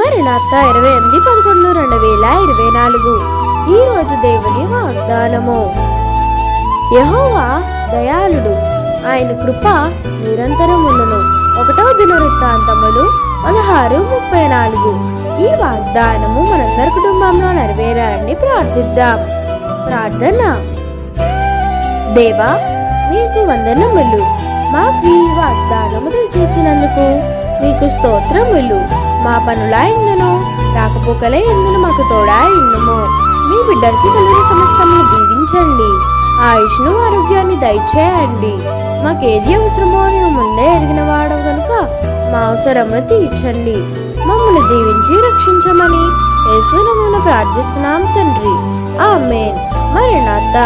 మరణాత 28/11/2024. ఈ రోజు దేవుని వాగ్దానము. యెహోవా దయాళుడు, ఆయన కృప నిరంతరముండును. 1వ దినవృత్తాంతములు 16:34. ఈ వాగ్దానము మనందరి కుటుంబంలో నెరవేరాలని ప్రార్థిద్దాం. ప్రార్థన. దేవా, మీకు వందనములు. మాకు ఈ వాగ్దానము దయచేసినందుకు మీకు స్తోత్రములు. మా పనుల ఇందును రాకపోకల ఇందును మాకు తోడా ఇందుము. మీ బిడ్డలకి కలిగిన సమస్తమును దీవించండి. ఆయుష్ను ఆరోగ్యాన్ని దయచేయండి. మాకేది అవసరమో నీవు ముందే ఎరిగిన వాడవు కనుక మా అవసరమును తీర్చండి. మమ్మల్ని దీవించి రక్షించమని యేసు నామమున ప్రార్థిస్తున్నాం తండ్రి. ఆమేన్. మరణాత.